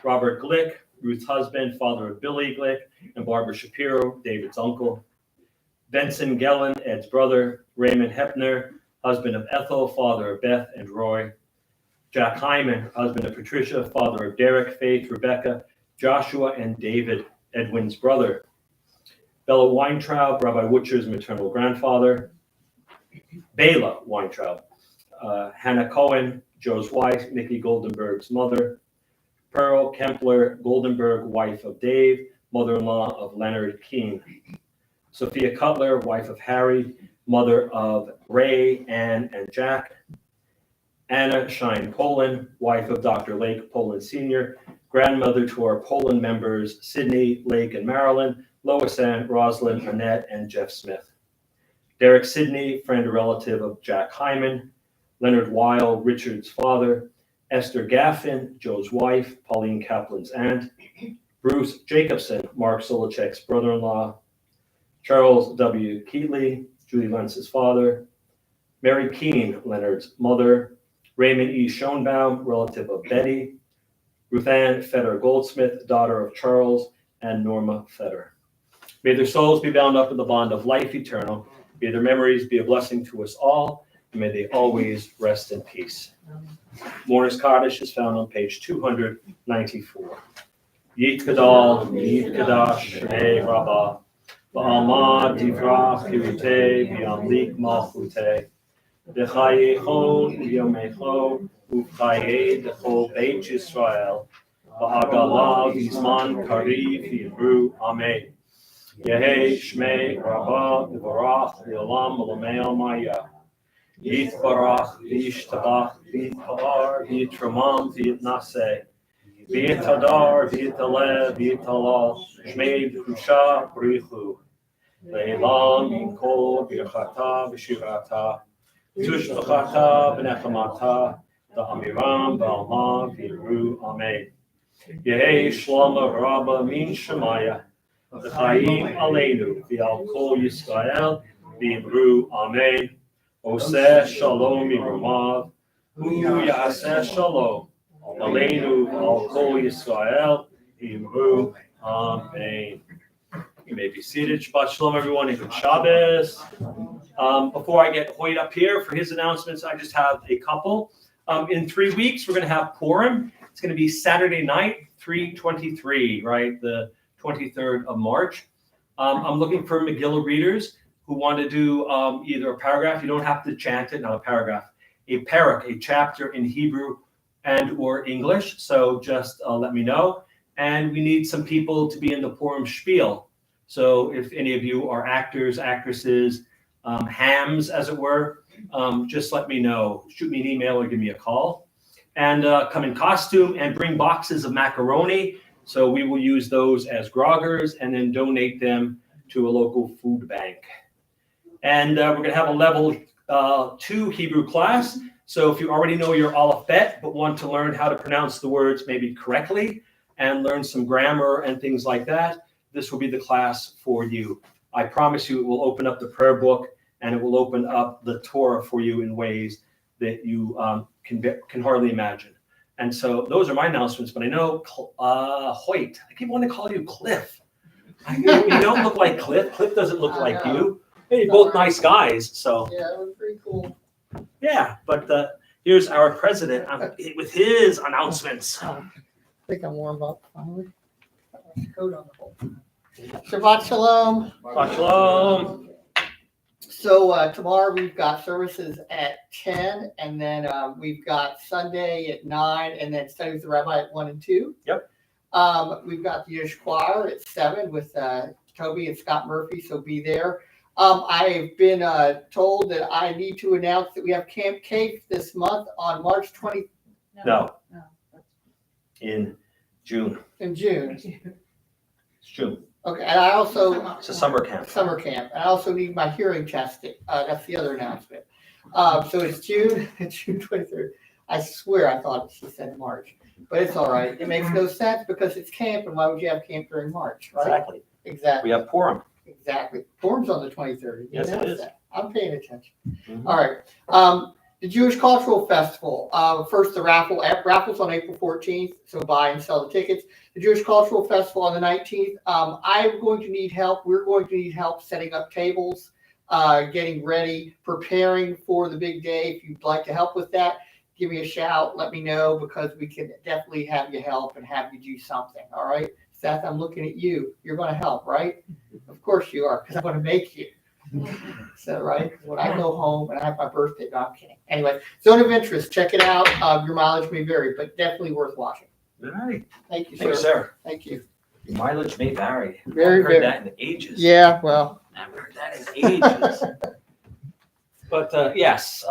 Robert Glick, Ruth's husband, father of Billy Glick, and Barbara Shapiro, David's uncle. Benson Gellin, Ed's brother. Raymond Hepner, husband of Ethel, father of Beth and Roy. Jack Hyman, husband of Patricia, father of Derek, Faith, Rebecca, Joshua, and David, Edwin's brother. Bella Weintraub, Rabbi Wutcher's maternal grandfather. Bela Weintraub, Hannah Cohen, Joe's wife, Nikki Goldenberg's mother. Pearl Kempler Goldenberg, wife of Dave, mother-in-law of Leonard Keene. Sophia Cutler, wife of Harry, mother of Ray, Ann, and Jack. Anna Shine Poland, wife of Dr. Lake Poland Sr., grandmother to our Poland members Sydney, Lake, and Marilyn, Lois Ann, Rosalind, Annette, and Jeff Smith. Derek Sidney, friend or relative of Jack Hyman. Leonard Weil, Richard's father. Esther Gaffin, Joe's wife, Pauline Kaplan's aunt. Bruce Jacobson, Mark Solachek's brother-in-law. Charles W. Keatley, Julie Lentz's father. Mary Keene, Leonard's mother. Raymond E. Schoenbaum, relative of Betty. Ruth Ann Feder Goldsmith, daughter of Charles and Norma Feder. May their souls be bound up in the bond of life eternal. May their memories be a blessing to us all, and may they always rest in peace. Mourner's Kaddish is found on page 294. Yit Gadol, Yit Kadash, Shmei Rabbah, Ba'alma Divrach Pirutei, V'yamlik Malchutei, V'chayechon V'yomecho, U'chayei D'chol Beit Yisrael, Ba'agala V'zman Kariv V'yivru, Amen. Yehei Shmei Rabbah V'varach V'olam L'mei Maya. Yitbarach V'yishtabach V'yitpalar V'yitramam V'yitnaseh. V'yitadar V'yitaleh V'yitalal Shmei B'kusha B'richu. Le'elam Yinkol V'yachata V'shirata. Tushbachata B'nechamata. Da'amiram Ba'alma V'yiru. Amen. Yehei Shlama Rabba Min Shemaya. V'chaim Aleinu V'al Kol Yisrael V'yiru. Amen. Oseh Shalom Miromav, Hu Yaseh Shalom, Aleinu Al Kol Yisrael, Imru, Amen. You may be seated. Shabbat Shalom, everyone, and good Shabbos. Before I get Hoyt up here for his announcements, I just have a couple. In 3 weeks, we're going to have Purim. It's going to be Saturday night, 3/23, right, the 23rd of March. I'm looking for Megillah readers who want to do either a paragraph. You don't have to chant it, not a paragraph. A parak, a chapter in Hebrew and or English. So just let me know. And we need some people to be in the Purim spiel. So if any of you are actors, actresses, hams, as it were, just let me know. Shoot me an email or give me a call. And come in costume and bring boxes of macaroni. So we will use those as groggers and then donate them to a local food bank. And we're going to have a level 2 Hebrew class. So if you already know your alphabet but want to learn how to pronounce the words maybe correctly and learn some grammar and things like that, this will be the class for you. I promise you it will open up the prayer book and it will open up the Torah for you in ways that you can hardly imagine. And so those are my announcements. But I know Hoyt, I keep wanting to call you Cliff. You don't look like Cliff. Cliff doesn't look like you. Hey, you're both nice guys, so. Yeah, it was pretty cool. Yeah, but here's our president with his announcements. I think I'm warmed up finally. Coat on the hole. Shabbat Shalom. Shalom. So tomorrow we've got services at 10, and then we've got Sunday at 9, and then study with the rabbi at 1 and 2. Yep. We've got the Yiddish choir at 7 with Toby and Scott Murphy, so be there. I've been told that I need to announce that we have Camp Cake this month on March 20th No. In June. in June. It's June. Okay, and I also, It's a summer camp. summer camp, and I also need my hearing tested. That's the other announcement. So it's June 23rd. I swear I thought she said March, but it's all right. It makes no sense because it's camp, and why would you have camp during March, right? Exactly. Exactly. We have Purim. Exactly. Forum's on the 23rd. You Yes, it announced is. that. I'm paying attention. Mhm. All right. The Jewish Cultural Festival. First, the raffles on April 14th. So buy and sell the tickets. The Jewish Cultural Festival on the 19th. I'm going to need help. We're going to need help setting up tables, getting ready, preparing for the big day. If you'd like to help with that, give me a shout. Let me know because we can definitely have you help and have you do something. All right. Seth, I'm looking at you. You're going to help, right? Of course you are, because I'm going to make you. So, right? When I go home and I have my birthday, no, I'm kidding. Anyway, Zone of Interest, check it out. Your mileage may vary, but definitely worth watching. All right. Thank you, Thank you, sir. sir. Thank you. Your mileage may vary. Very, I've very- heard that in ages. Yeah, well, I haven't heard that in ages. But yes,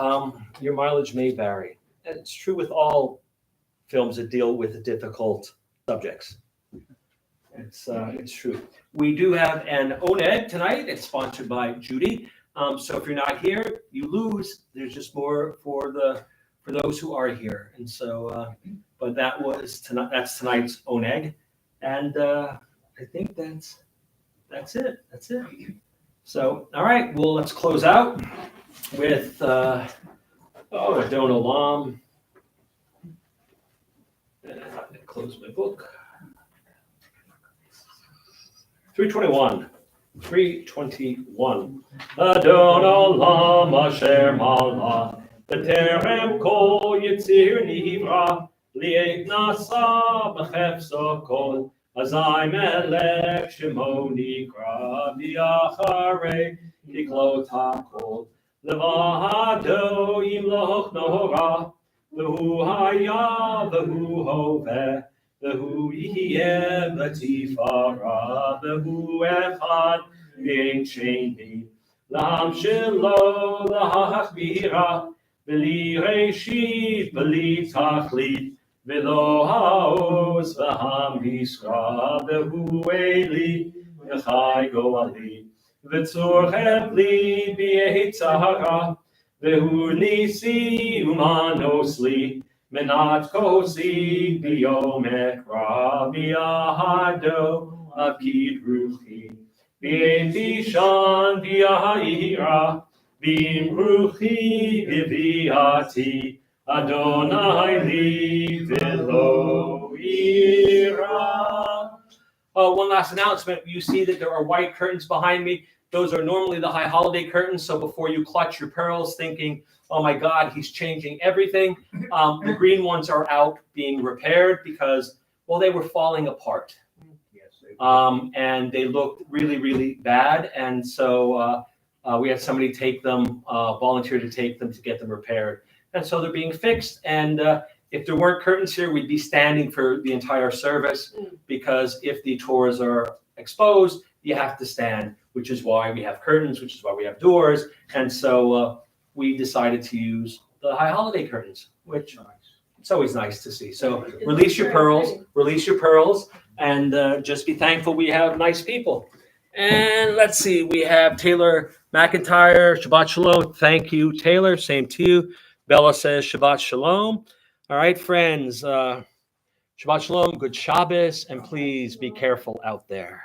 your mileage may vary. And it's true with all films that deal with difficult subjects. It's true. We do have an ONED tonight. It's sponsored by Judy. So if you're not here, you lose. There's just more for those who are here. And so, but that's tonight's ONEG. And I think that's it. That's it. So, all right. Well, let's close out with Adon Olam. And I'm going to close my book. 321. Adon Olam Asher Malach B'terem Kol Yitzir Nivra Li'et Nasa B'chefso Kol Azai Melech Shemo Nikra V'Yacharei Tiklot HaKol Levado Yimloch Nora V'hu Haya V'hu Hoveh V'hu Yeh B'tifara V'hu Echad Ein Sheni L'am Shelo L'hachbira V'li Reshit V'li Tachlit V'lo Ha'oz V'ha'misra V'hu Eli V'chai Goali V'tzur Chebli B'yehitzahara V'hu Nisi Umanos Li Menat Kosi B'yom Ekra B'yahado Akid Ruchi B'en Bishan B'yahira B'im Ruchi B'viati Adonai Li V'lo Ira. One last announcement. You see that there are white curtains behind me. Those are normally the high holiday curtains. So before you clutch your pearls thinking, oh my God, he's changing everything. The green ones are out being repaired because, well, they were falling apart. And they looked really, really bad. And so we had somebody take them, volunteer to take them to get them repaired. And so they're being fixed. And if there weren't curtains here, we'd be standing for the entire service because if the doors are exposed, you have to stand, which is why we have curtains, which is why we have doors. And so we decided to use the high holiday curtains, which it's always nice to see. So release your pearls, and just be thankful we have nice people. And let's see, we have Taylor McIntyre, Shabbat Shalom. Thank you, Taylor. Same to you. Bella says Shabbat Shalom. All right, friends. Shabbat Shalom, good Shabbos, and please be careful out there.